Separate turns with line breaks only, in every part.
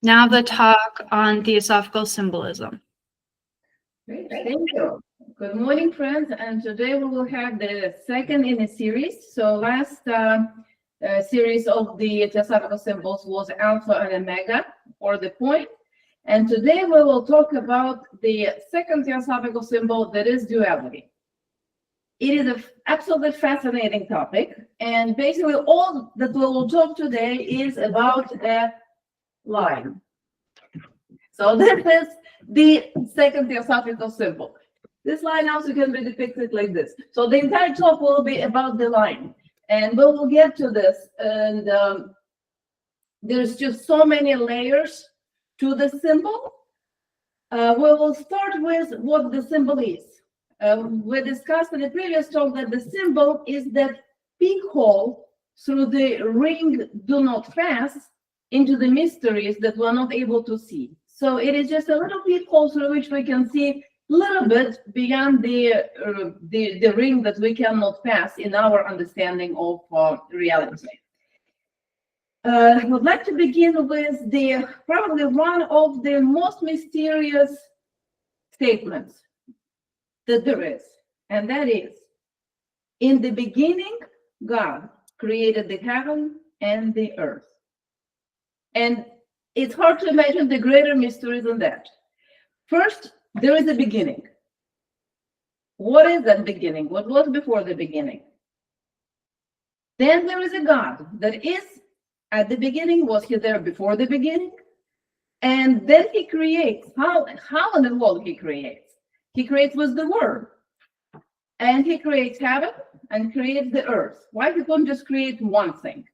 Now the talk on Theosophical symbolism.
Great, thank you. Good morning, friends. And today we will have the second in a series. So last series of the Theosophical symbols was Alpha and Omega, or the point. And today we will talk about the second Theosophical symbol, that is duality. It is an absolutely fascinating topic. And basically all that we will talk today is about the line. So this is the second Theosophical symbol. This line also can be depicted like this. So the entire talk will be about the line. And we will get to this. And there's just so many layers to the symbol. We will start with what the symbol is. We discussed in the previous talk that the symbol is that peephole through the ring do not pass into the mysteries that we're not able to see. So it is just a little peephole through which we can see a little bit beyond the ring that we cannot pass in our understanding of reality. I would like to begin with probably one of the most mysterious statements that there is, and that is, in the beginning, God created the heaven and the earth. And it's hard to imagine the greater mystery than that. First, there is a beginning. What is that beginning? What was before the beginning? Then there is a God that is at the beginning. Was he there before the beginning? And then he creates. How in the world he creates? He creates with the word. And he creates heaven and creates the earth. Why he couldn't just create one thing?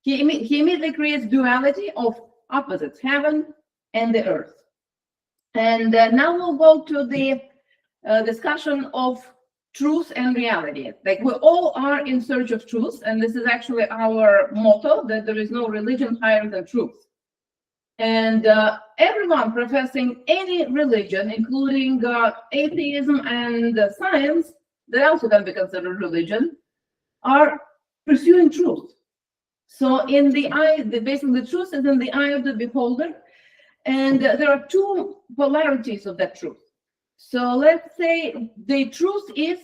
He immediately creates duality of opposites, heaven and the earth. And now we'll go to the discussion of truth and reality. Like, we all are in search of truth, and this is actually our motto, that there is no religion higher than truth. And everyone professing any religion, including atheism and science, that also can be considered religion, are pursuing truth. So in the eye, basically the truth is in the eye of the beholder, and there are two polarities of that truth. So let's say the truth is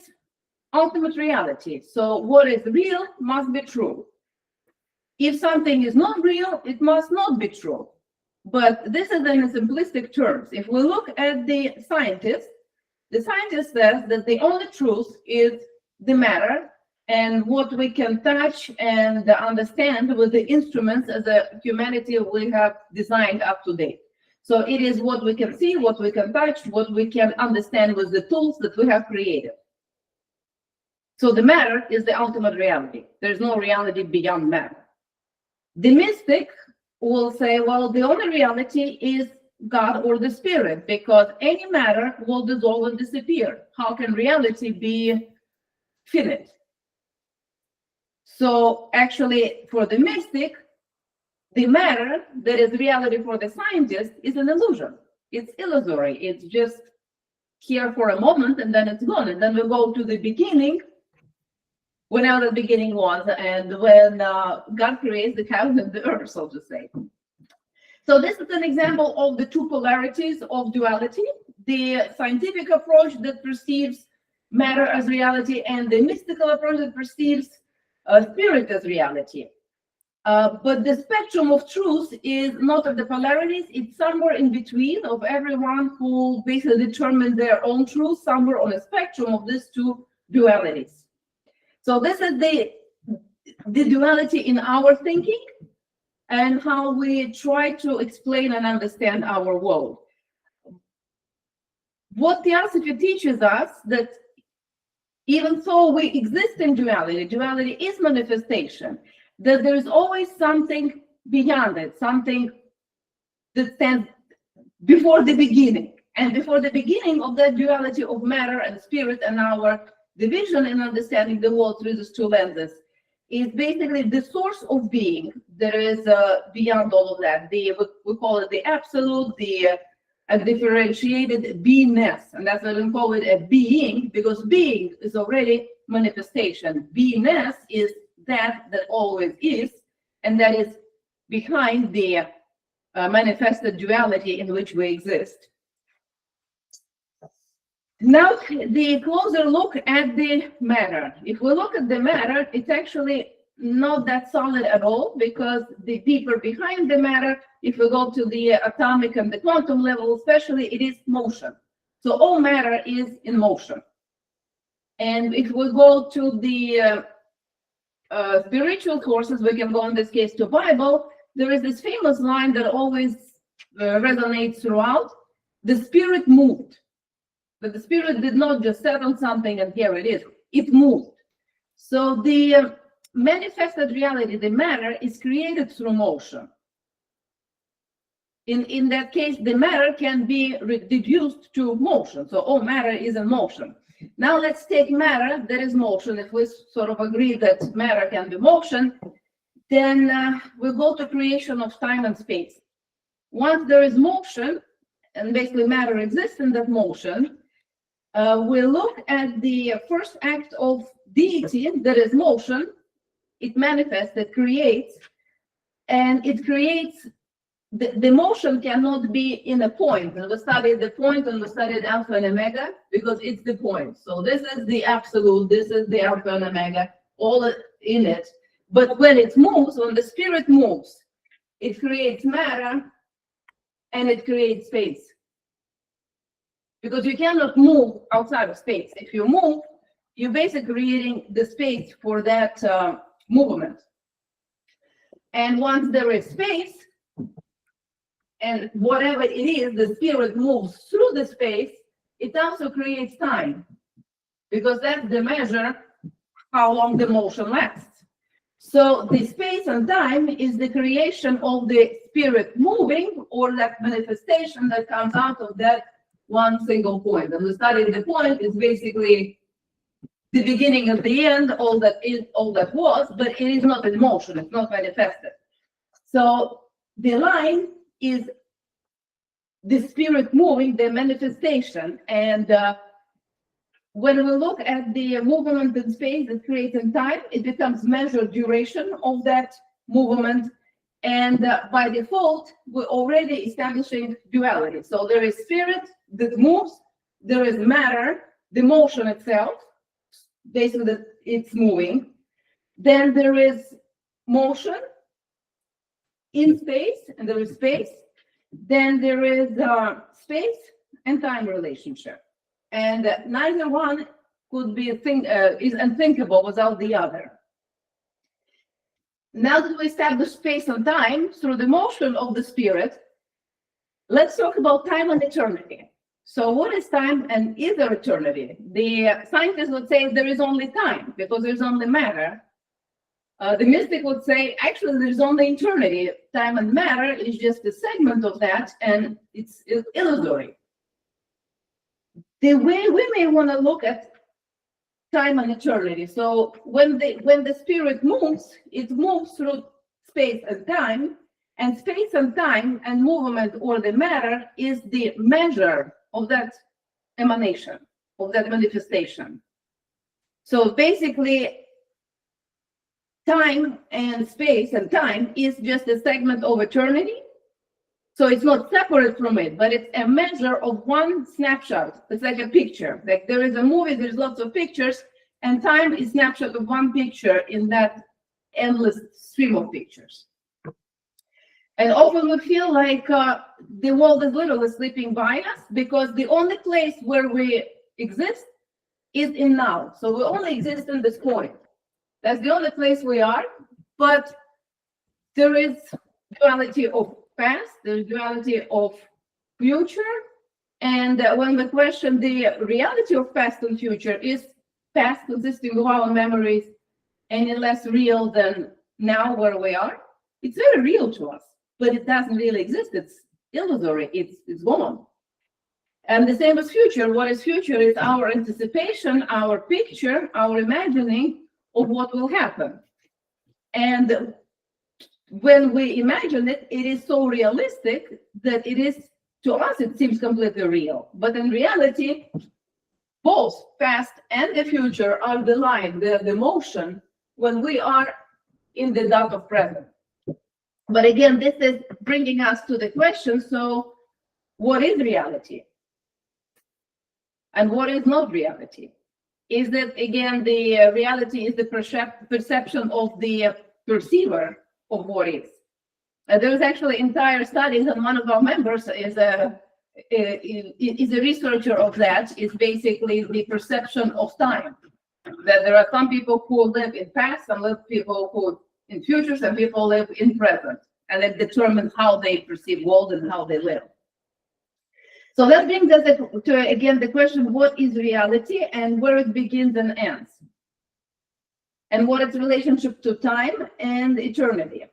ultimate reality. So what is real must be true. If something is not real, it must not be true. But this is in simplistic terms. If we look at the scientist says that the only truth is the matter and what we can touch and understand with the instruments as a humanity we have designed up to date. So it is what we can see, what we can touch, what we can understand with the tools that we have created. So the matter is the ultimate reality. There's no reality beyond matter. The mystic will say, well, the only reality is God or the spirit, because any matter will dissolve and disappear. How can reality be finite? So actually, for the mystic, the matter that is reality for the scientist is an illusion. It's illusory. It's just here for a moment and then it's gone. And then we go to the beginning, whenever the beginning was, and when God creates the heaven and the earth, so to say. So this is an example of the two polarities of duality: the scientific approach that perceives matter as reality and the mystical approach that perceives spirit as reality. But the spectrum of truth is not of the polarities, it's somewhere in between of everyone who basically determined their own truth, somewhere on a spectrum of these two dualities. So this is the duality in our thinking and how we try to explain and understand our world. What Theosophy teaches us, that even though we exist in duality, duality is manifestation, that there is always something beyond it, something that stands before the beginning. And before the beginning of that duality of matter and spirit and our division in understanding the world through these two lenses is basically the source of being. There is beyond all of that, we call it the absolute, the differentiated beingness. And that's why we call it a being, because being is already manifestation. Beingness is that always is, and that is behind the manifested duality in which we exist. Now, the closer look at the matter. If we look at the matter, it's actually not that solid at all, because the deeper behind the matter, if we go to the atomic and the quantum level especially, it is motion. So all matter is in motion. And if we go to the spiritual sources, we can go in this case to Bible. There is this famous line that always resonates throughout. The spirit moved. But the spirit did not just set on something and here it is. It moved. So the manifested reality, the matter, is created through motion. In that case, the matter can be reduced to motion. So all matter is in motion. Now let's take matter that is motion. If we sort of agree that matter can be motion, then we go to creation of time and space. Once there is motion, and basically matter exists in that motion, we look at the first act of deity, that is motion. It manifests, it creates, and it creates. The motion cannot be in a point. And we studied the point and we studied alpha and omega because it's the point. So this is the absolute, this is the alpha and omega, all in it. But when it moves, when the spirit moves, it creates matter and it creates space. Because you cannot move outside of space. If you move, you're basically creating the space for that movement. And once there is space, and whatever it is, the spirit moves through the space, it also creates time. Because that's the measure how long the motion lasts. So the space and time is the creation of the spirit moving, or that manifestation that comes out of that one single point. And we studied the point is basically the beginning and the end, all that is, all that was, but it is not in motion, it's not manifested. So the line is the spirit moving, the manifestation. And when we look at the movement in space that creates in time, it becomes measured duration of that movement. And by default, we're already establishing duality. So there is spirit that moves, there is matter, the motion itself, basically that it's moving. Then there is motion in space, and there is space. Then there is space and time relationship, and neither one could be is unthinkable without the other. Now that we establish space and time through the motion of the spirit, let's talk about time and eternity. So what is time and is there eternity? The scientists would say there is only time because there's only matter. The mystic would say, actually, there's only eternity. Time and matter is just a segment of that, and it's illusory. The way we may want to look at time and eternity. So when the spirit moves, it moves through space and time, and space and time and movement, or the matter, is the measure of that emanation, of that manifestation. So basically, time and space and time is just a segment of eternity. So it's not separate from it, but it's a measure of one snapshot. It's like a picture. Like there is a movie, there's lots of pictures, and time is a snapshot of one picture in that endless stream of pictures. And often we feel like the world is literally slipping by us because the only place where we exist is in now. So we only exist in this point. That's the only place we are, but there is duality of past, there's duality of future, and when we question the reality of past and future, is past consisting of our memories any less real than now where we are? It's very real to us, but it doesn't really exist. It's illusory, it's gone. And the same as future. What is future is our anticipation, our picture, our imagining of what will happen. And when we imagine it, it is so realistic that it is, to us, it seems completely real. But in reality, both past and the future are the line, the motion when we are in the dot of present. But again, this is bringing us to the question, so what is reality? And what is not reality? Is that, again, the reality is the perception of the perceiver of what is. There's actually entire studies, and one of our members is a researcher of that, is basically the perception of time. That there are some people who live in past, some people who in future, some people live in present, and it determines how they perceive world and how they live. So that brings us to, again, the question, what is reality and where it begins and ends? And what its relationship to time and eternity?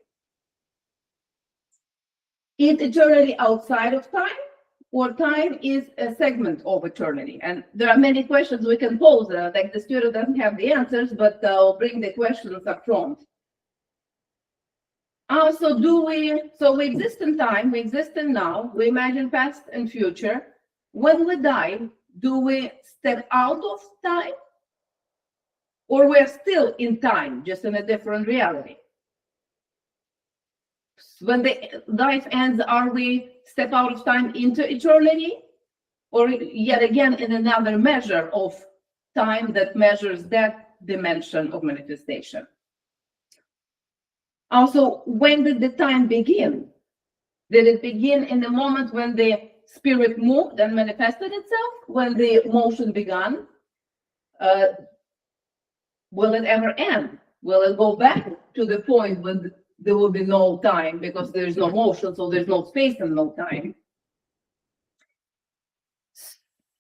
Is eternity outside of time, or time is a segment of eternity? And there are many questions we can pose, like the student doesn't have the answers, but I'll bring the questions up front. So we exist in time, we exist in now, we imagine past and future. When we die, do we step out of time? Or we're still in time, just in a different reality? When the life ends, are we step out of time into eternity? Or yet again, in another measure of time that measures that dimension of manifestation? Also, when did the time begin? Did it begin in the moment when the spirit moved and manifested itself? When the motion began? Will it ever end? Will it go back to the point when there will be no time, because there's no motion, so there's no space and no time?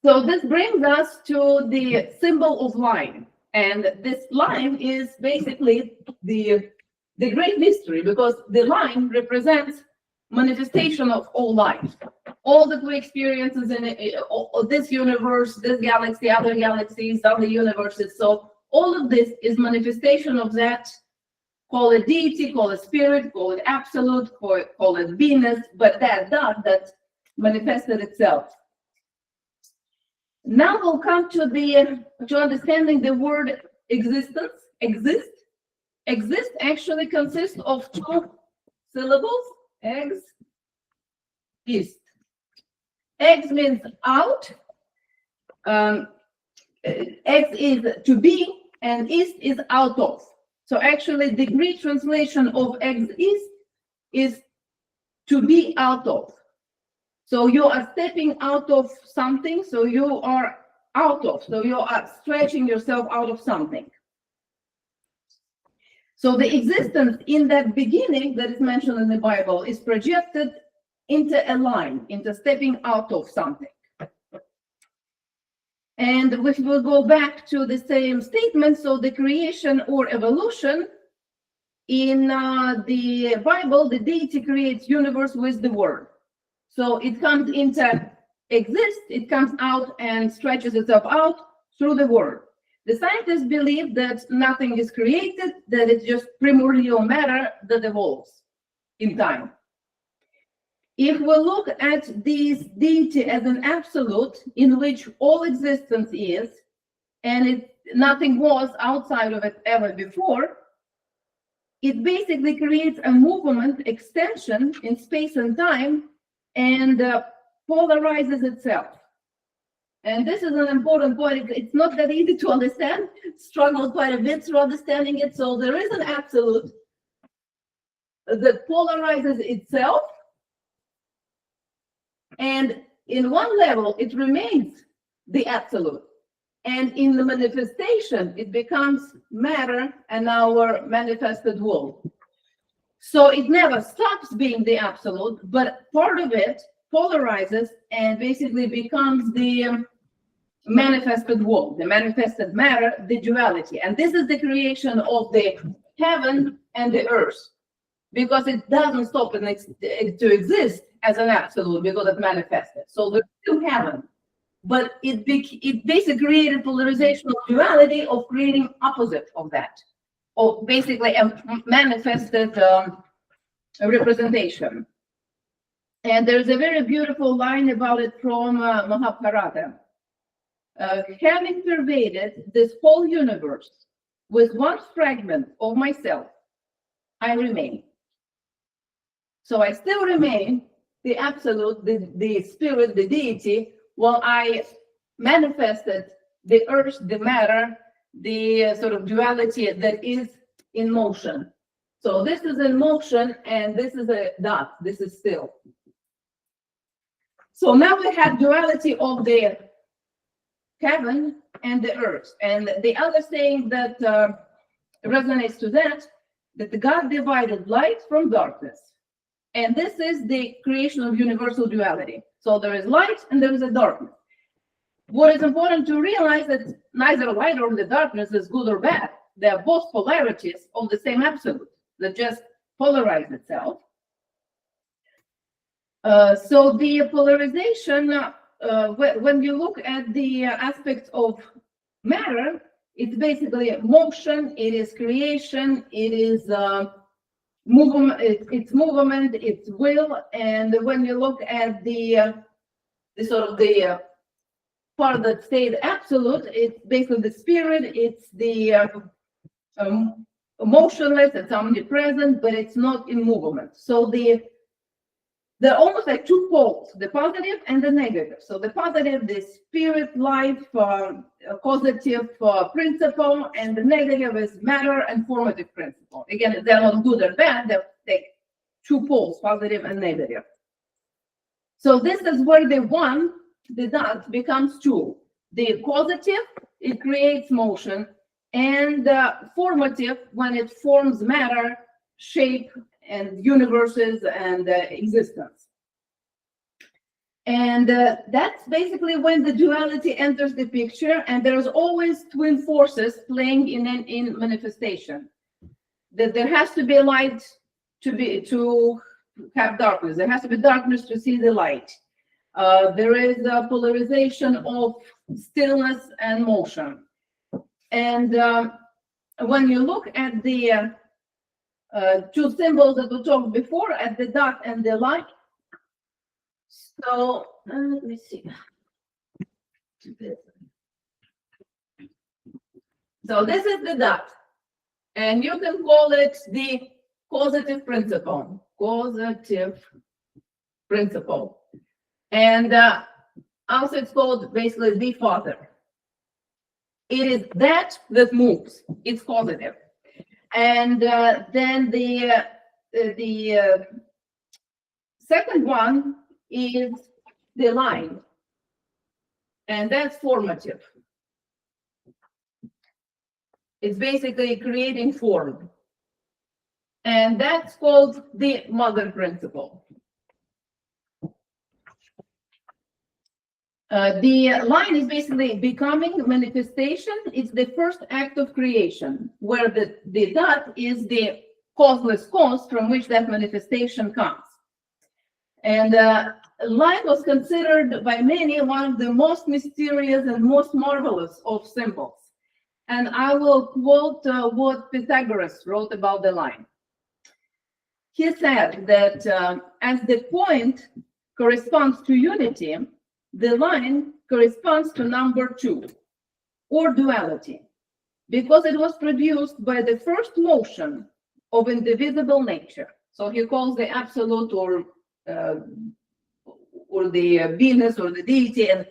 So this brings us to the symbol of line. And this line is basically the great mystery, because the line represents manifestation of all life. All that we experience in this universe, this galaxy, other galaxies, other universes. So all of this is manifestation of that. Call it deity, call it spirit, call it absolute, call it Venus, but that manifested itself. Now we'll come to understanding the word existence. Exist. Exist actually consists of two syllables. Exist. Ex means out. Ex is to be, and is out of. So actually, the Greek translation of exist is to be out of. So you are stepping out of something. So you are out of. So you are stretching yourself out of something. So the existence in that beginning that is mentioned in the Bible is projected into a line, into stepping out of something. And if we go back to the same statement, so the creation or evolution, in the Bible, the deity creates universe with the word. So it comes into exist, it comes out and stretches itself out through the word. The scientists believe that nothing is created, that it's just primordial matter that evolves in time. If we look at this deity as an absolute in which all existence is, and nothing was outside of it ever before, it basically creates a movement, extension in space and time, and polarizes itself. And this is an important point. It's not that easy to understand. Struggled quite a bit through understanding it. So there is an absolute that polarizes itself. And in one level, it remains the absolute. And in the manifestation, it becomes matter and our manifested world. So it never stops being the absolute, but part of it polarizes and basically becomes the manifested world, the manifested matter, the duality. And this is the creation of the heaven and the earth, because it doesn't stop to exist as an absolute because it manifested. So there's still heaven, but it basically created polarization of duality, of creating opposite of that, or basically a manifested representation. And there's a very beautiful line about it from Mahabharata. Having pervaded this whole universe with one fragment of myself, I remain. So I still remain the absolute, the spirit, the deity, while I manifested the earth, the matter, the sort of duality that is in motion. So this is in motion, and this is a dot, this is still. So now we have duality of the heaven and the earth. And the other saying that resonates to that the God divided light from darkness. And this is the creation of universal duality. So there is light and there is a darkness. What is important to realize that neither light or the darkness is good or bad. They are both polarities of the same absolute that just polarize itself. So the polarization, when you look at the aspects of matter, it's basically motion, it is creation, it is movement, it's movement, it's will. And when you look at the sort of the part that stayed absolute, it's basically the spirit, it's the motionless, it's omnipresent, but it's not in movement. So they're almost like two poles, the positive and the negative. So the positive, the spirit, life, causative principle, and the negative is matter and formative principle. Again, they're not good or bad, they're like two poles, positive and negative. So this is where the one, the dot, becomes two. The causative, it creates motion, and formative, when it forms matter, shape, and universes and existence. And that's basically when the duality enters the picture, and there's always twin forces playing in manifestation. That there has to be light to have darkness. There has to be darkness to see the light. There is a polarization of stillness and motion. And when you look at the two symbols that we talked before, at the dot and the line. So let me see. So this is the dot, and you can call it the causative principle. Causative principle, and also it's called basically the father. It is that moves. It's causative. And then the second one is the line, and that's formative. It's basically creating form, and that's called the mother principle. The line is basically becoming manifestation. It's the first act of creation, where the dot is the causeless cause from which that manifestation comes. And line was considered by many one of the most mysterious and most marvelous of symbols. And I will quote what Pythagoras wrote about the line. He said that as the point corresponds to unity, the line corresponds to number 2, or duality, because it was produced by the first motion of indivisible nature. So he calls the absolute or the Venus or the deity and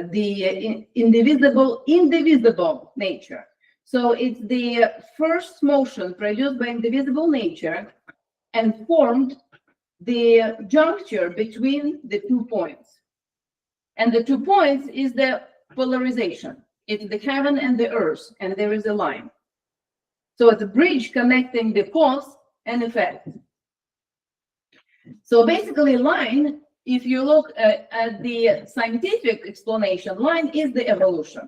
the indivisible nature. So it's the first motion produced by indivisible nature and formed the juncture between the 2 points. And the 2 points is the polarization. It's the heaven and the earth, and there is a line. So it's a bridge connecting the cause and effect. So basically line, if you look at the scientific explanation, line is the evolution.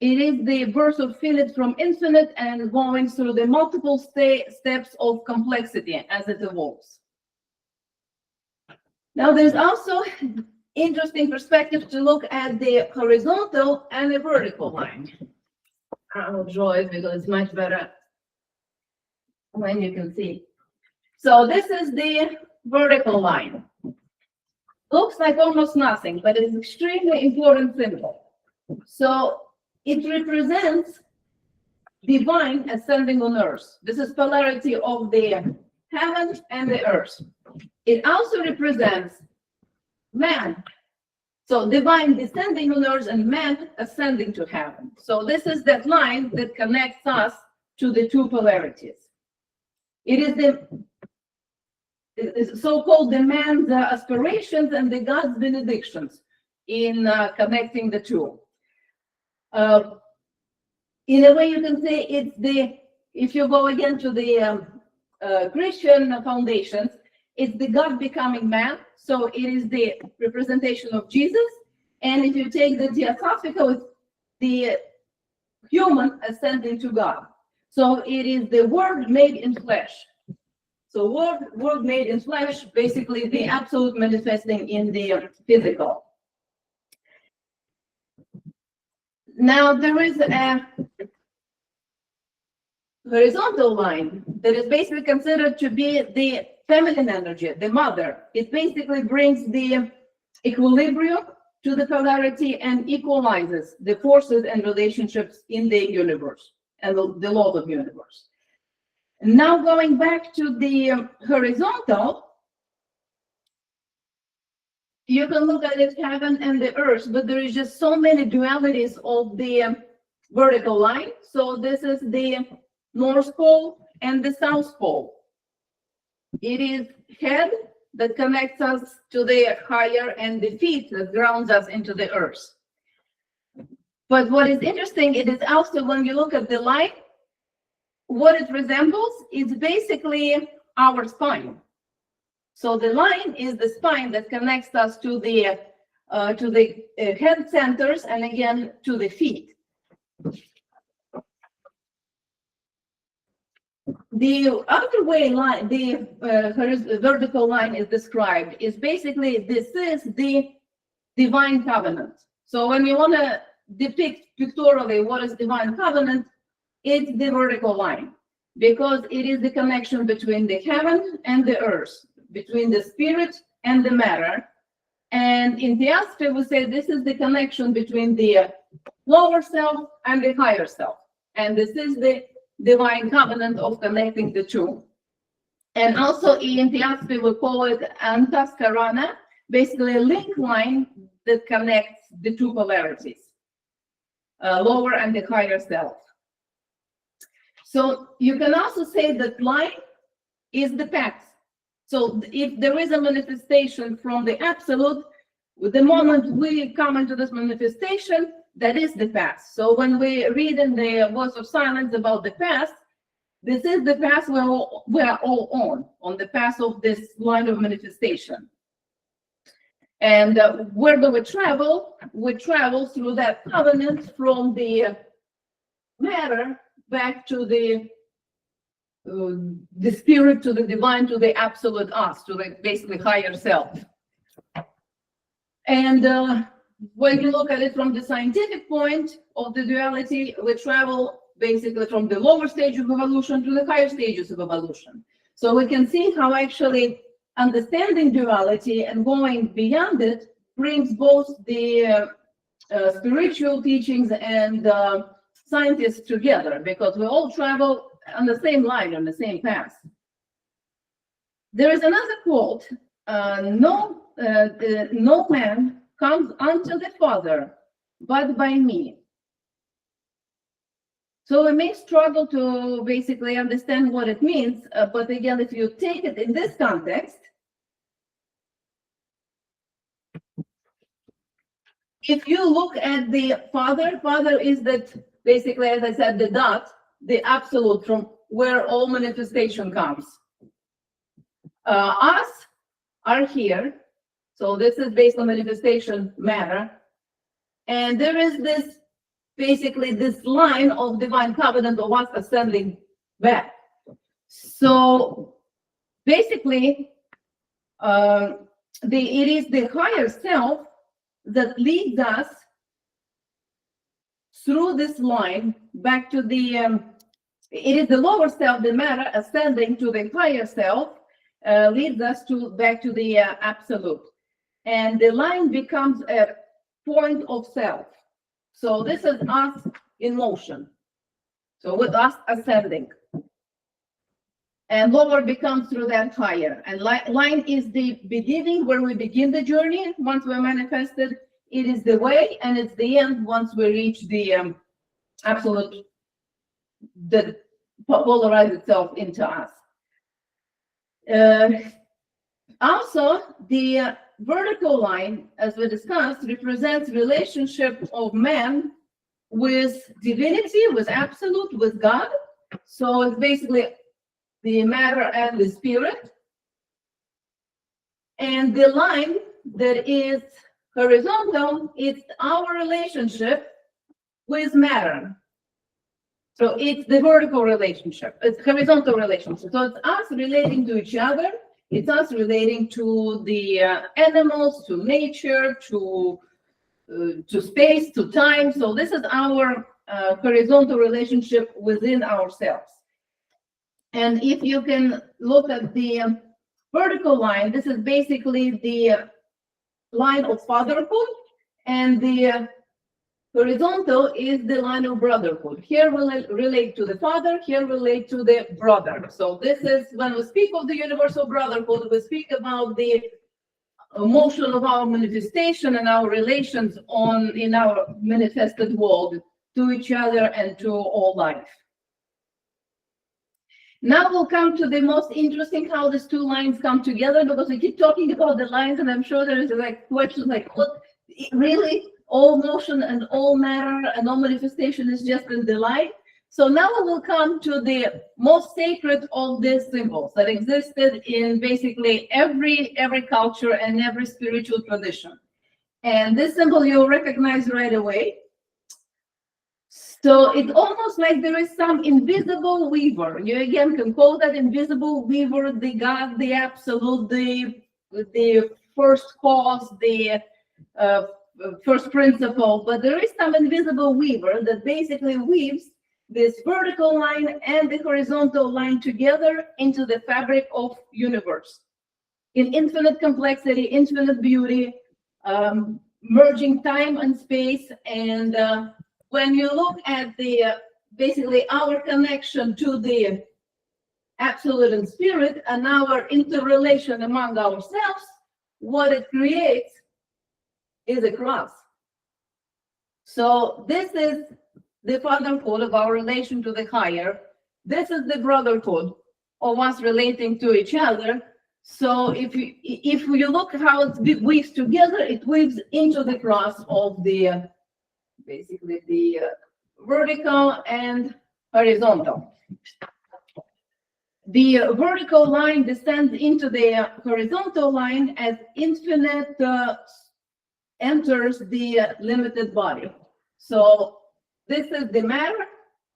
It is the birth of finite from infinite and going through the multiple steps of complexity as it evolves. Now there's also interesting perspective to look at the horizontal and the vertical line. I will draw it because it's much better when you can see. So this is the vertical line. Looks like almost nothing, but it's extremely important symbol. So it represents divine ascending on earth. This is polarity of the heaven and the earth. It also represents man. So divine descending on earth and man ascending to heaven. So this is that line that connects us to the two polarities. It is the so-called the man's aspirations and the God's benedictions in connecting the two. In a way, you can say it's the, if you go again to the Christian foundations, it's the God becoming man. So it is the representation of Jesus. And if you take the Theosophical, it's the human ascending to God. So it is the Word made in flesh. So word made in flesh, basically the absolute manifesting in the physical. Now there is a horizontal line that is basically considered to be the feminine energy, the mother. It basically brings the equilibrium to the polarity and equalizes the forces and relationships in the universe and the laws of universe. Now going back to the horizontal, you can look at it, heaven and the earth, but there is just so many dualities of the vertical line. So this is the North Pole and the South Pole. It is head that connects us to the higher and the feet that grounds us into the earth. But what is interesting, it is also when you look at the line, what it resembles is basically our spine. So the line is the spine that connects us to the head centers and again to the feet. The outer way line, the vertical line is described, is basically this is the divine covenant. So when you want to depict pictorially what is divine covenant, it's the vertical line, because it is the connection between the heaven and the earth, between the spirit and the matter. And in Theosophy, we say this is the connection between the lower self and the higher self. And this is the divine covenant of connecting the two. And also in Theosophy, we call it antaskarana, basically a link line that connects the two polarities, lower and the higher self. So you can also say that line is the path. So if there is a manifestation from the absolute, the moment we come into this manifestation, that is the past. So when we read in the Voice of Silence about the past, this is the path we are all on the path of this line of manifestation. And where do we travel? We travel through that covenant from the matter back to the spirit, to the divine, to the absolute us, to the basically higher self. And when you look at it from the scientific point of the duality, we travel basically from the lower stage of evolution to the higher stages of evolution. So we can see how actually understanding duality and going beyond it brings both the spiritual teachings and scientists together, because we all travel on the same line, on the same path. There is another quote, no man comes unto the Father but by me. So we may struggle to basically understand what it means, but again, if you take it in this context, if you look at the Father, Father is that basically, as I said, the dot, the absolute from where all manifestation comes. Us are here. So this is based on manifestation matter. And there is this, basically this line of divine covenant of us ascending back. So basically, it is the higher self that leads us through this line back to the, it is the lower self, the matter, ascending to the higher self, leads us back to the absolute. And the line becomes a point of self. So this is us in motion. So with us ascending. and lower becomes through that higher. And line is the beginning where we begin the journey. Once we're manifested, it is the way, and it's the end once we reach the absolute that polarize itself into us. Also, the vertical line, as we discussed, represents relationship of man with divinity, with absolute, with God. So it's basically the matter and the spirit. And the line that is horizontal, it's our relationship with matter. So it's the vertical relationship, it's horizontal relationship. So it's us relating to each other, it's us relating to the animals, to nature, to space, to time. So this is our horizontal relationship within ourselves. And if you can look at the vertical line, this is basically the line of fatherhood, and the horizontal is the line of brotherhood. Here we relate to the father, here relate to the brother. So this is, when we speak of the universal brotherhood, we speak about the motion of our manifestation and our relations in our manifested world to each other and to all life. Now we'll come to the most interesting, how these two lines come together, because we keep talking about the lines, and I'm sure there is like questions like, what, really? All motion and all matter and all manifestation is just in the light? So now we will come to the most sacred of these symbols that existed in basically every culture and every spiritual tradition. And this symbol you'll recognize right away. So it's almost like there is some invisible weaver. You again can call that invisible weaver the God, the absolute, the first cause, the first principle, but there is some invisible weaver that basically weaves this vertical line and the horizontal line together into the fabric of universe in infinite complexity, infinite beauty, merging time and space. And when you look at the basically our connection to the absolute and spirit and our interrelation among ourselves, what it creates is a cross. So this is the fatherhood of our relation to the higher. This is the brotherhood of us relating to each other. So if you look how it weaves together, it weaves into the cross of the basically the vertical and horizontal. The vertical line descends into the horizontal line as infinite enters the limited body. So this is the matter,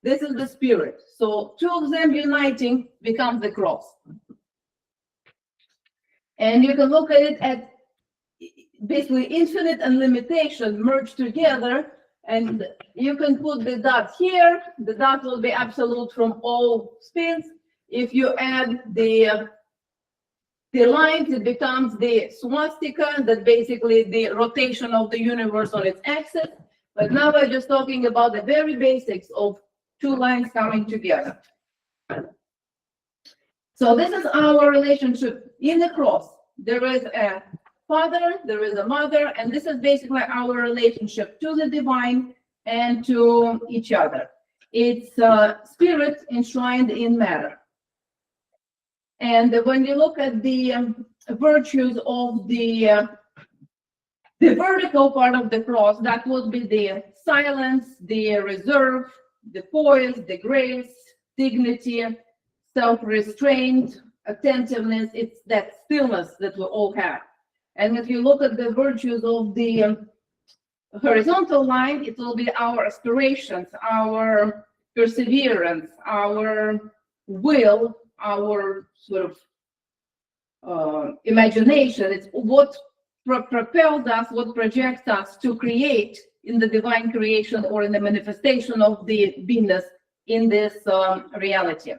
this is the spirit. So two of them uniting becomes the cross. And you can look at it as basically infinite and limitation merged together, and you can put the dot here. The dot will be absolute from all spins. If you add the lines, it becomes the swastika, that basically the rotation of the universe on its axis. But now we're just talking about the very basics of two lines coming together. So this is our relationship in the cross. There is a father, there is a mother, and this is basically our relationship to the divine and to each other. It's spirit enshrined in matter. And when you look at the virtues of the vertical part of the cross, that would be the silence, the reserve, the poise, the grace, dignity, self-restraint, attentiveness. It's that stillness that we all have. And if you look at the virtues of the horizontal line, it will be our aspirations, our perseverance, our will, our sort of imagination. It's what propels us, what projects us to create in the divine creation or in the manifestation of the beingness in this reality.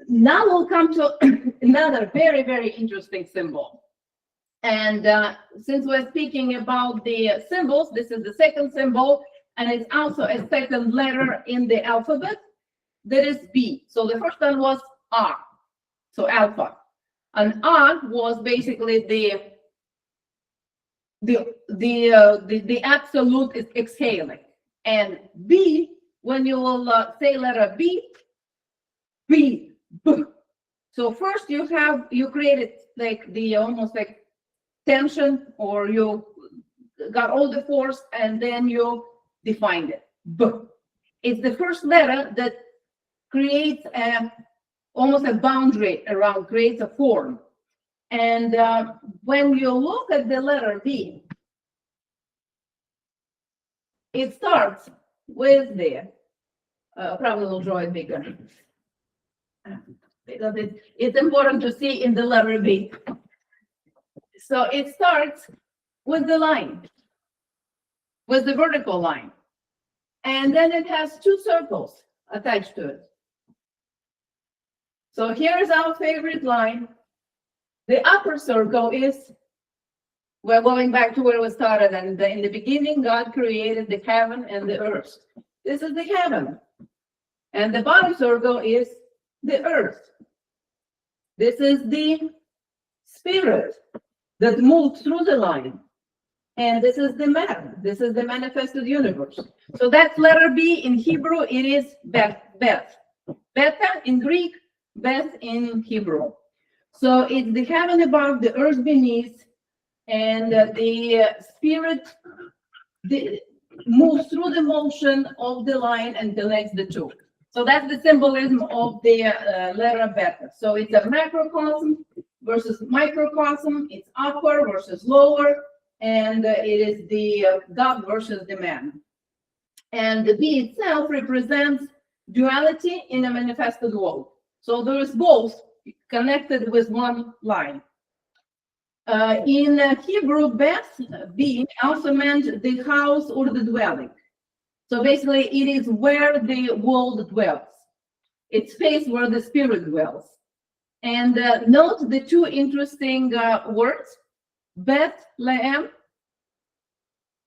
Now we'll come to another very, very interesting symbol. And since we're speaking about the symbols, this is the second symbol, and it's also a second letter in the alphabet. That is B. So the first one was R. so alpha. And R was basically the absolute is exhaling. And B, when you will say letter B, B, B. So first you created like the almost like tension, or you got all the force, and then you defined it. B. It's the first letter that creates almost a boundary around, creates a form. And when you look at the letter B, it starts with the, probably will draw it bigger, because it's important to see in the letter B. So it starts with the line, with the vertical line. And then it has two circles attached to it. So here's our favorite line. The upper circle is, we're going back to where we started, and in the beginning, God created the heaven and the earth. This is the heaven. And the bottom circle is the earth. This is the spirit that moves through the line. And this is the matter. This is the manifested universe. So that's letter B. In Hebrew, it is Beth. Beta in Greek, Beth in Hebrew. So it's the heaven above, the earth beneath, and the spirit moves through the motion of the line and connects the two. So that's the symbolism of the letter beta. So it's a macrocosm versus microcosm. It's upper versus lower, and it is the God versus the man. And the B itself represents duality in a manifested world. So there is both connected with one line. In Hebrew, Beth, B, also meant the house or the dwelling. So basically, it is where the world dwells. It's space where the spirit dwells. And note the two interesting words, Bethlehem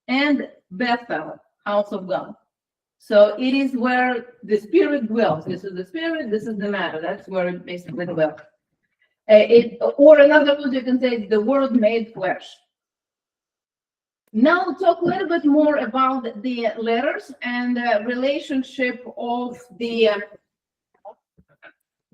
and Bethel, house of God. So it is where the spirit dwells. This is the spirit, this is the matter. That's where it basically dwells. Or another word you can say is the word made flesh. Now we'll talk a little bit more about the letters and the relationship of the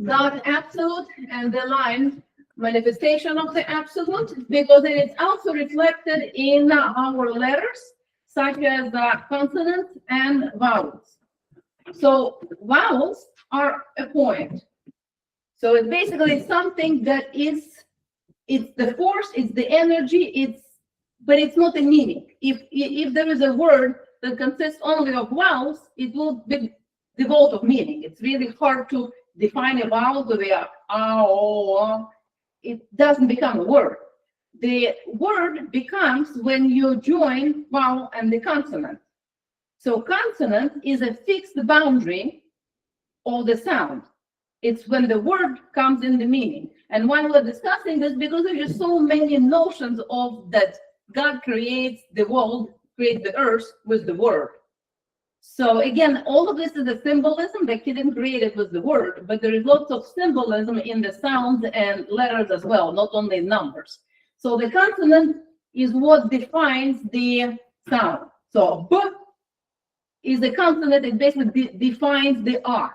God absolute and the line manifestation of the absolute, because it is also reflected in our letters, such as consonants and vowels. So vowels are a point. So it's basically something that it's the force, it's the energy, but it's not a meaning. If there is a word that consists only of vowels, it will be devoid of meaning. It's really hard to define a vowel to be it doesn't become a word. The word becomes when you join vowel and the consonant. So consonant is a fixed boundary of the sound. It's when the word comes in the meaning. And when we're discussing this, because there are so many notions of that God creates the world, creates the earth with the word. So again, all of this is a symbolism that he didn't create it with the word, but there is lots of symbolism in the sounds and letters as well, not only numbers. So the consonant is what defines the sound. So B is the consonant, it basically defines the R.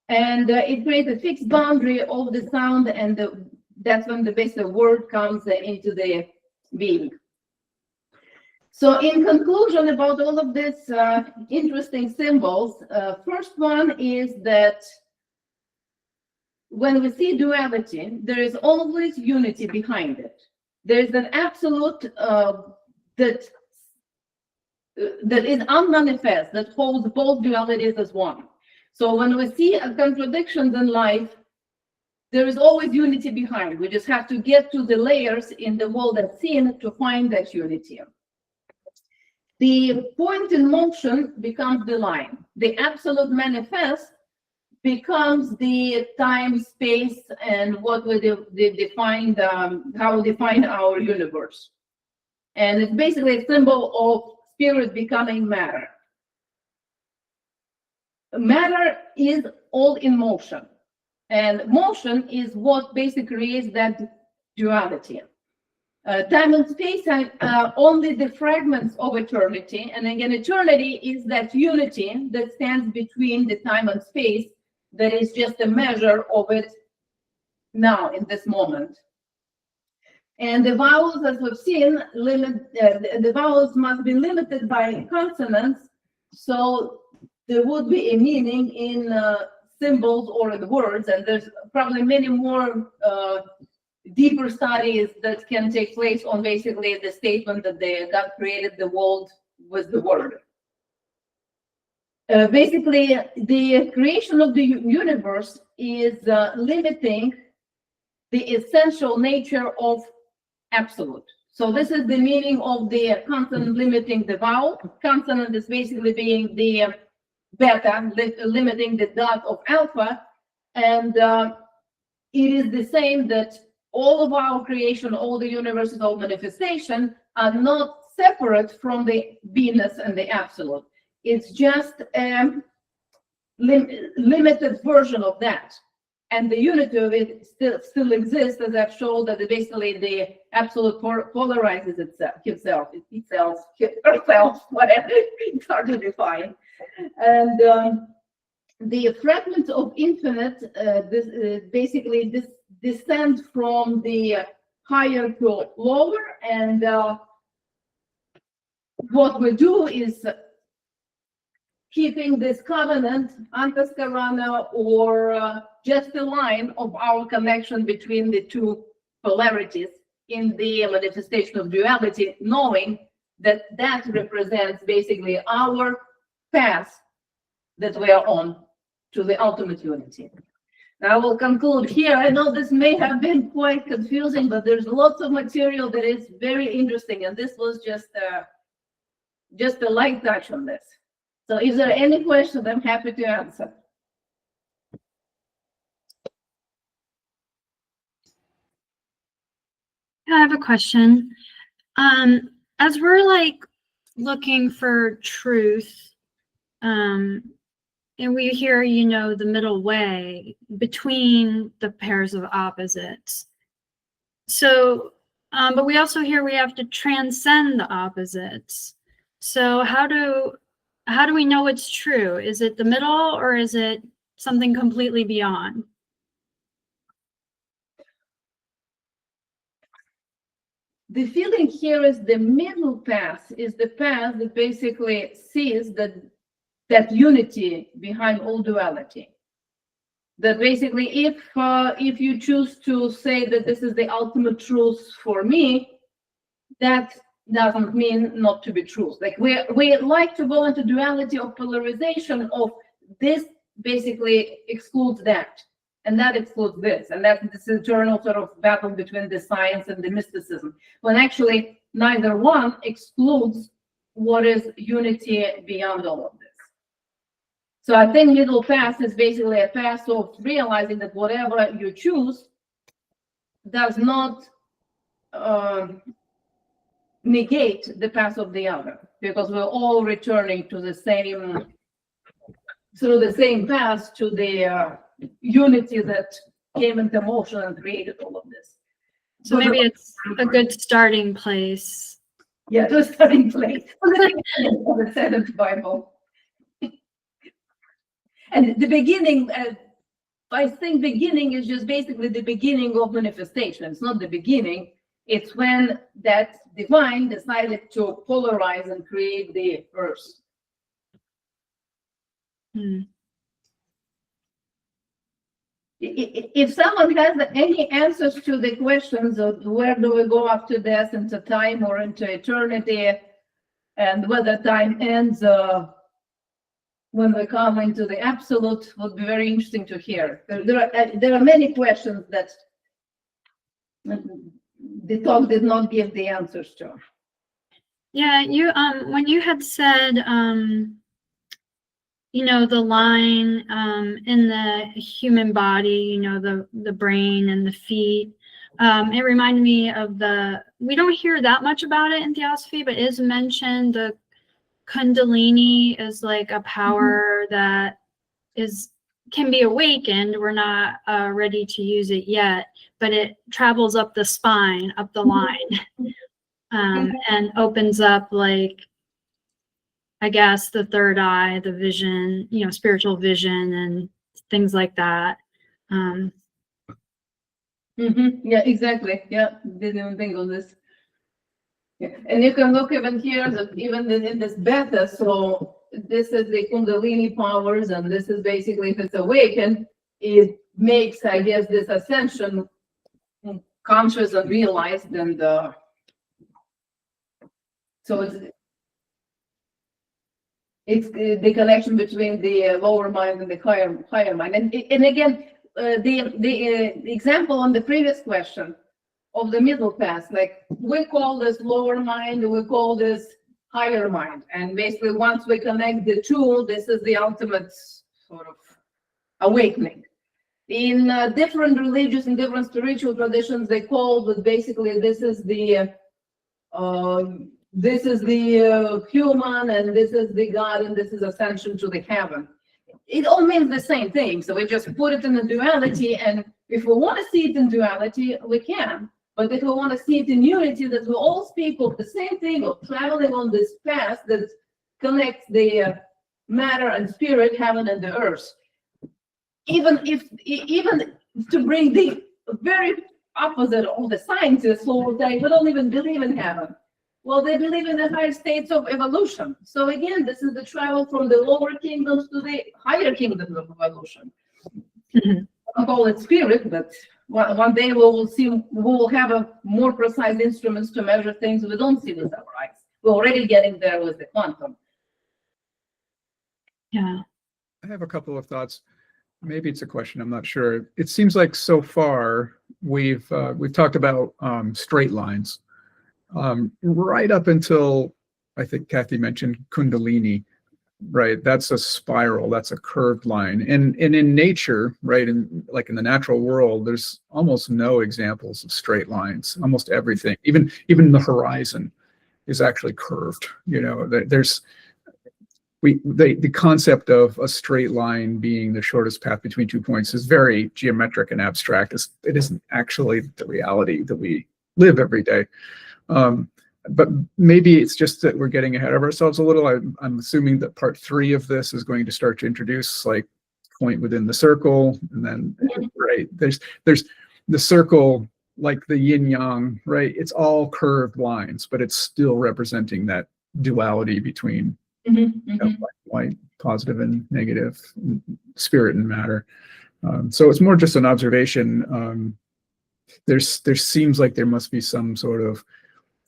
And it creates a fixed boundary of the sound, and that's when the basic word comes into the being. So in conclusion about all of these interesting symbols, first one is that when we see duality, there is always unity behind it. There is an absolute that is unmanifest, that holds both dualities as one. So when we see contradictions in life, there is always unity behind. We just have to get to the layers in the world that's seen to find that unity. The point in motion becomes the line. The absolute manifest becomes the time, space, and what we define, how we define our universe. And it's basically a symbol of spirit becoming matter. Matter is all in motion. And motion is what basically creates that duality. Time and space are only the fragments of eternity. And again, eternity is that unity that stands between the time and space that is just a measure of it now in this moment. And the vowels, as we've seen, the vowels must be limited by consonants. So there would be a meaning in symbols or in words. And there's probably many more deeper studies that can take place on basically the statement that God created the world with the word. Basically, the creation of the universe is limiting the essential nature of absolute. So this is the meaning of the consonant limiting the vowel. Consonant is basically being the beta, limiting the dot of alpha. And it is the same that all of our creation, all the universes, all manifestation are not separate from the beingness and the absolute. It's just a limited version of that. And the unity of it still exists, as I've shown that basically the absolute polarizes herself, whatever, it's hard to define. And the fragments of infinite, basically descend from the higher to lower, and what we do is keeping this covenant, antaskarana, or just a line of our connection between the two polarities in the manifestation of duality, knowing that that represents basically our path that we are on to the ultimate unity. Now I will conclude here. I know this may have been quite confusing, but there's lots of material that is very interesting, and this was just a light touch on this. So if there are any questions, I'm happy to answer.
I have a question. As we're like looking for truth, and we hear, you know, the middle way between the pairs of opposites. So, but we also hear we have to transcend the opposites. So how do we know it's true? Is it the middle, or is it something completely beyond?
The feeling here is the middle path is the path that basically sees that unity behind all duality. That basically, if you choose to say that this is the ultimate truth for me, that doesn't mean not to be truth. Like we like to go into duality of polarization of this basically excludes that, and that excludes this, and that's this eternal sort of battle between the science and the mysticism, when actually neither one excludes what is unity beyond all of this. So I think middle path is basically a path of realizing that whatever you choose does not negate the path of the other, because we're all returning to the same, through the same path to the unity that came into motion and created all of this.
So maybe it's a good starting place.
Yeah, the starting place. The seventh Bible. And the beginning, I think beginning is just basically the beginning of manifestation. It's not the beginning. It's when that divine decided to polarize and create the earth. If someone has any answers to the questions of where do we go after death, into time or into eternity, and whether time ends when we come into the absolute, would be very interesting to hear. There are many questions that the talk did not give the answers to.
Yeah, you when you had said you know, the line in the human body, you know, the brain and the feet, it reminded me of we don't hear that much about it in Theosophy, but it is mentioned the Kundalini is like a power that is can be awakened. We're not ready to use it yet, but it travels up the spine, up the line, and opens up, like, I guess, the third eye, the vision, spiritual vision and things like that.
Yeah, exactly. Yeah, didn't even think of this. Yeah. And you can look even here, that even in this beta, so this is the Kundalini powers, and this is basically, if it's awakened, it makes, I guess, this ascension conscious and realized, and so it's the connection between the lower mind and the higher mind. And again, the example on the previous question of the middle path, like, we call this lower mind, we call this higher mind, and basically once we connect the two, this is the ultimate sort of awakening. In different religious and different spiritual traditions, they call that basically this is the human, and this is the God, and this is ascension to the heaven. It all means the same thing. So we just put it in the duality, and if we want to see it in duality, we can. But if we want to see it in unity, that we all speak of the same thing, of traveling on this path that connects the matter and spirit, heaven and the earth. Even to bring the very opposite of the scientists who will say, we don't even believe in heaven. Well, they believe in the higher states of evolution. So again, this is the travel from the lower kingdoms to the higher kingdoms of evolution. I call it spirit, but one day we will see, we will have a more precise instruments to measure things we don't see with our eyes. We're already getting there with the quantum.
Yeah.
I have a couple of thoughts. Maybe it's a question, I'm not sure. It seems like so far we've talked about straight lines. Right up until, I think Kathy mentioned Kundalini, right? That's a spiral, that's a curved line. And in nature, right, like in the natural world, there's almost no examples of straight lines. Almost everything, even the horizon is actually curved. There's the concept of a straight line being the shortest path between 2 points is very geometric and abstract. It isn't actually the reality that we live every day. But maybe it's just that we're getting ahead of ourselves a little. I'm assuming that part 3 of this is going to start to introduce, like, point within the circle, and then right there's the circle, like the yin yang, right? It's all curved lines, but it's still representing that duality between black and white, positive and negative, spirit and matter. So it's more just an observation. There seems like there must be some sort of,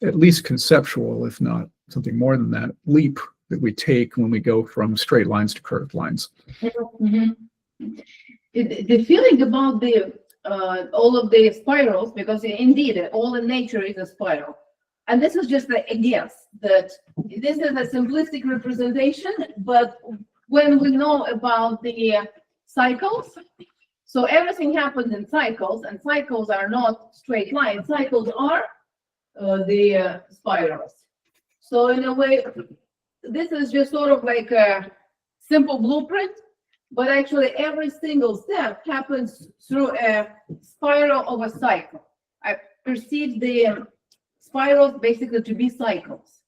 at least conceptual, if not something more than that, leap that we take when we go from straight lines to curved lines.
The feeling about the all of the spirals, because indeed all in nature is a spiral, and this is just a guess that this is a simplistic representation, but when we know about the cycles, so everything happens in cycles, and cycles are not straight lines, cycles are the spirals. So in a way, this is just sort of like a simple blueprint, but actually every single step happens through a spiral of a cycle. I perceive the spirals basically to be cycles,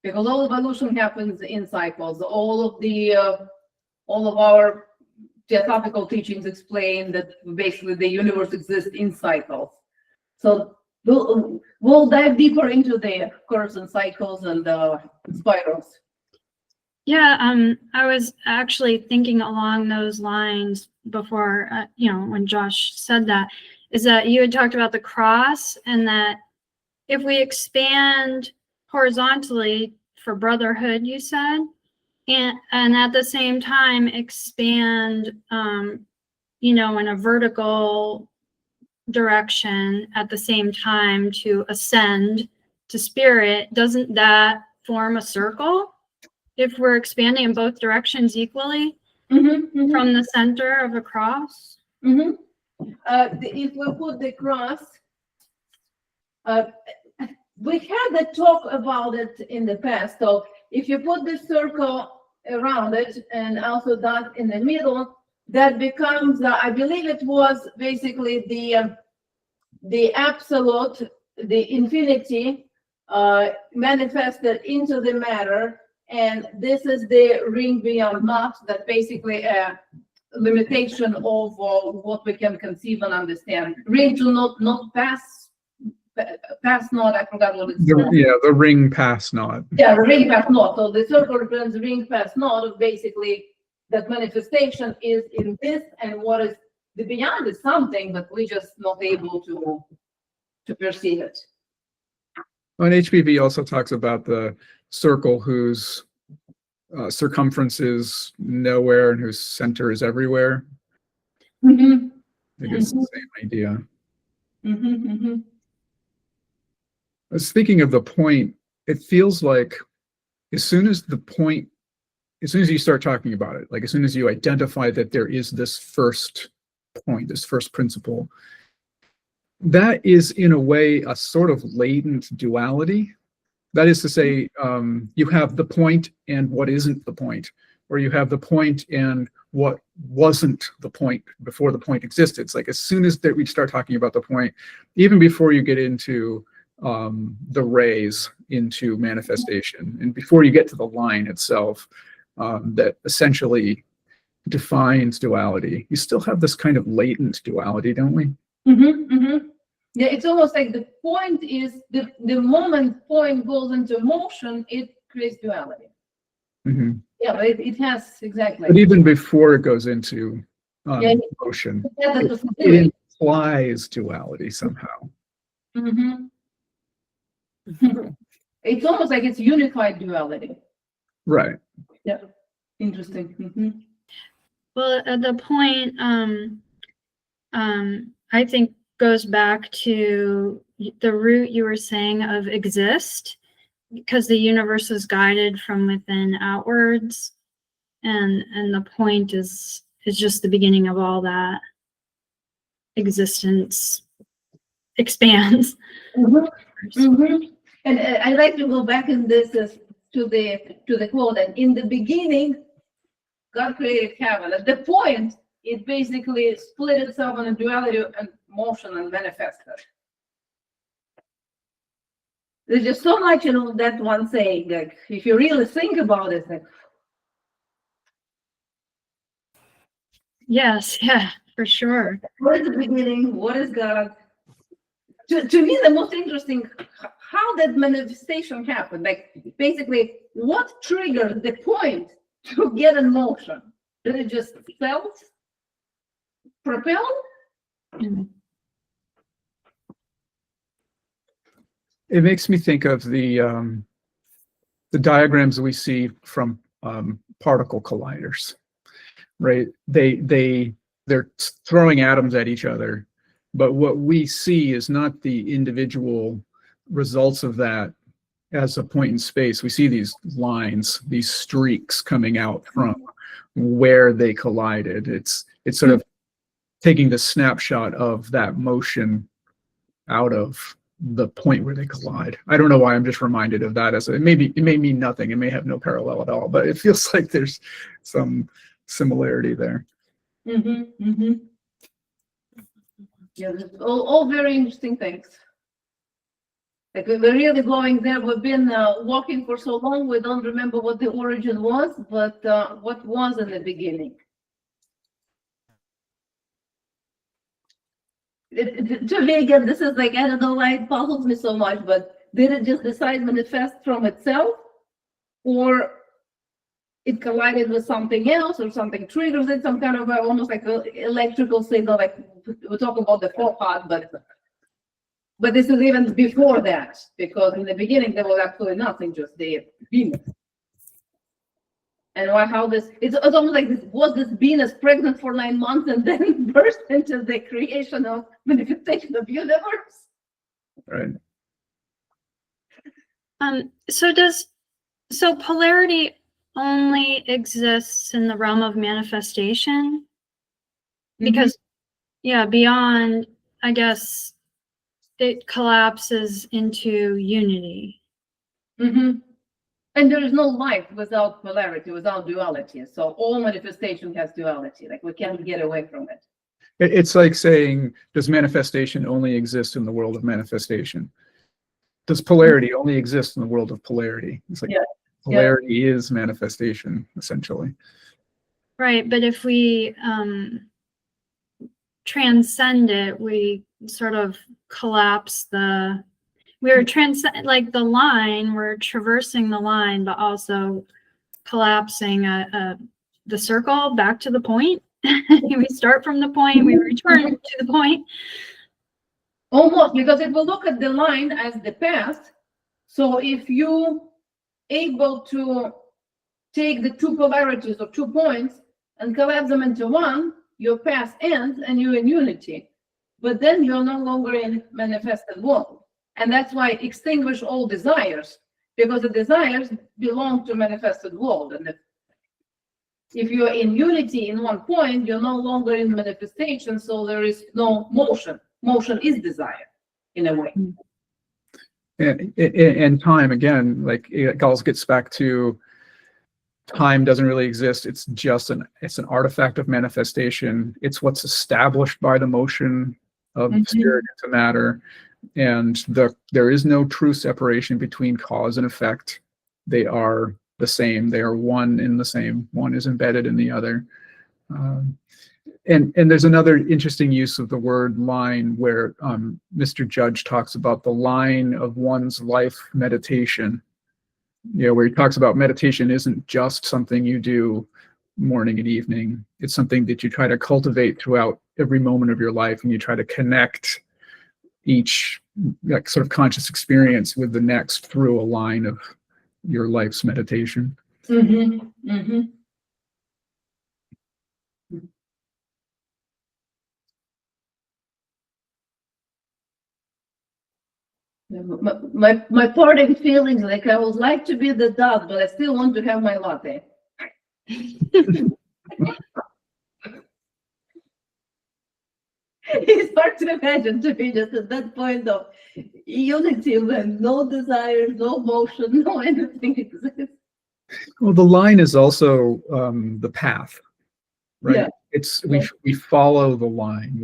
because all evolution happens in cycles. All of our Theosophical teachings explain that basically the universe exists in cycles. So we'll dive deeper into the curves and cycles and spirals.
Yeah, I was actually thinking along those lines before, when Josh said that, is that you had talked about the cross, and that if we expand horizontally for brotherhood, you said, and at the same time expand, in a vertical direction at the same time to ascend to spirit, doesn't that form a circle if we're expanding in both directions equally from the center of a cross?
If we put the cross, we had a talk about it in the past. So if you put the circle around it and also that in the middle, that becomes, I believe it was basically the absolute, the infinity manifested into the matter, and this is the ring beyond not, that basically a limitation of what we can conceive and understand. Ring to not pass not, I forgot what it's called.
Yeah, the ring pass not.
Yeah, ring pass not. So the circle represents ring pass not of basically that manifestation is in this, and what is the beyond is something, but we're just not able to perceive it.
And HPV also talks about the circle whose circumference is nowhere and whose center is everywhere.
Mm-hmm.
I think it's the same idea.
Mm-hmm. Mm-hmm.
Speaking of the point, it feels like as soon as you start talking about it, like as soon as you identify that there is this first point, this first principle, that is in a way a sort of latent duality. That is to say, you have the point and what isn't the point, or you have the point and what wasn't the point before the point existed. It's like as soon as that we start talking about the point, even before you get into the rays into manifestation, and before you get to the line itself, that essentially defines duality, you still have this kind of latent duality, don't we?
Mm-hmm. Mm-hmm. Yeah, it's almost like the point is the moment point goes into motion, it creates duality.
Mm-hmm.
Yeah, but it has exactly.
But even before it goes into
Yeah,
motion,
it
it implies duality somehow.
Mm-hmm. It's almost like it's unified duality.
Right.
Yeah. Interesting. Mm-hmm.
Well, at the point, I think goes back to the root you were saying of exist, because the universe is guided from within outwards, and the point is just the beginning of all that. Existence expands.
Mm-hmm. Mm-hmm. And I'd like to go back in this to the quote, and in the beginning, God created heaven. At the point, it basically split itself into duality and motion and manifested. There's just so much in that one saying. Like, if you really think about it, like,
Yes, yeah, for sure.
what is the beginning? What is God? To me, the most interesting, how that manifestation happened. Like, basically, what triggered the point to get in motion? Did it just propel?
Mhm.
It makes me think of the diagrams we see from particle colliders, right? They're throwing atoms at each other, but what we see is not the individual results of that as a point in space. We see these lines, these streaks coming out from where they collided. It's sort of taking the snapshot of that motion out of the point where they collide. I don't know why I'm just reminded of that as it may mean nothing. It may have no parallel at all, but it feels like there's some similarity there.
Mm-hmm. Mm-hmm. Yeah, all very interesting things. Like, we're really going there. We've been walking for so long, we don't remember what the origin was, but what was in the beginning. To me, again, this is like, I don't know why it puzzles me so much, but did it just decide manifest from itself, or it collided with something else, or something triggers it, some kind of almost like an electrical signal? Like, we're talking about the foreheart, but this is even before that, because in the beginning there was absolutely nothing, just the Venus. And how this, it's almost like this, was this Venus pregnant for 9 months and then burst into the creation of manifestation of universe?
Right.
So polarity only exists in the realm of manifestation? Because, yeah, beyond, I guess, it collapses into unity.
Mm-hmm. And there is no life without polarity, without duality. So all manifestation has duality. Like we can't get away from it.
It's like saying, does manifestation only exist in the world of manifestation? Does polarity only exist in the world of polarity? It's like polarity is manifestation, essentially.
Right, but if we transcend it, we sort of collapse like the line, we're traversing the line, but also collapsing the circle back to the point. We start from the point, we return to the point.
Almost, because if we look at the line as the path, so if you able to take the two polarities of 2 points and collapse them into one, your path ends and you're in unity. But then you're no longer in manifested world. And that's why extinguish all desires, because the desires belong to manifested world. And if you're in unity in 1 point, you're no longer in manifestation, so there is no motion. Motion is desire, in a way.
And time, again, like it all gets back to time doesn't really exist. It's just it's an artifact of manifestation. It's what's established by the motion of spirit into matter. And there is no true separation between cause and effect. They are the same. They are one in the same. One is embedded in the other. And there's another interesting use of the word line where Mr. Judge talks about the line of one's life meditation. You know, where he talks about meditation isn't just something you do morning and evening. It's something that you try to cultivate throughout every moment of your life, and you try to connect each like sort of conscious experience with the next through a line of your life's meditation.
My parting feelings, like I would like to be the dog, but I still want to have my latte. It's hard to imagine to be just at that point of unity when no desires, no motion, no anything exists.
Well, the line is also the path, right?
Yeah.
It's we follow the line.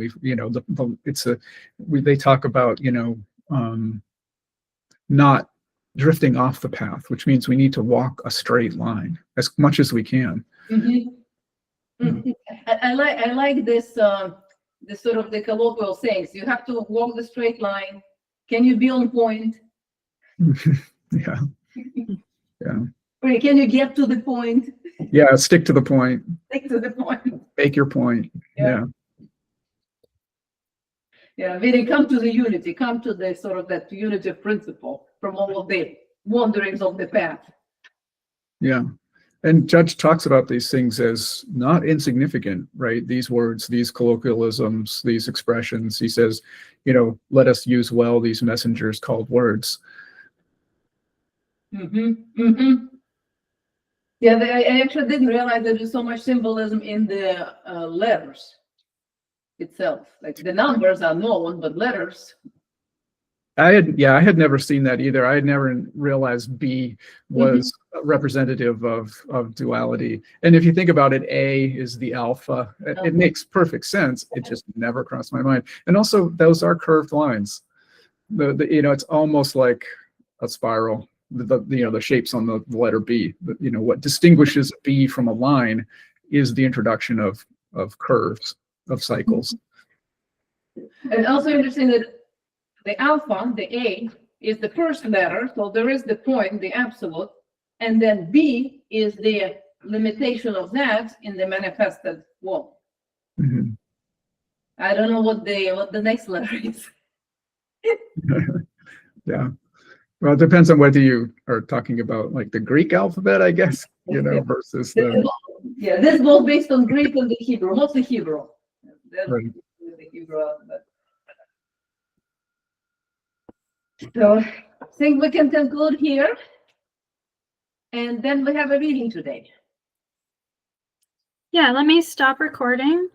They talk about not drifting off the path, which means we need to walk a straight line as much as we can.
I like this sort of the colloquial sayings. You have to walk the straight line. Can you be on point?
Yeah.
Or can you get to the point?
Yeah, stick to the point.
Stick to the point.
Make your point. Yeah.
Really come to the unity, come to the sort of that unity principle from all of the wanderings of the path. Yeah.
And Judge talks about these things as not insignificant, right? These words, these colloquialisms, these expressions. He says, let us use well these messengers called words.
Yeah, I actually didn't realize there is so much symbolism in the letters itself. Like the numbers are known, but letters.
I had never seen that either. I had never realized B was representative of duality. And if you think about it, A is the alpha. It makes perfect sense. It just never crossed my mind. And also, those are curved lines. It's almost like a spiral. The shapes on the letter B. What distinguishes B from a line is the introduction of curves, of cycles.
And also interesting that the alpha, the A, is the first letter, so there is the point, the absolute, and then B is the limitation of that in the manifested world. I don't know what the next letter is.
Yeah. Well, it depends on whether you are talking about like the Greek alphabet, I guess, versus the.
Yeah, this is both based on Greek and the Hebrew, mostly Hebrew.
Right.
The Hebrew alphabet. So I think we can conclude here. And then we have a reading today.
Yeah, let me stop recording.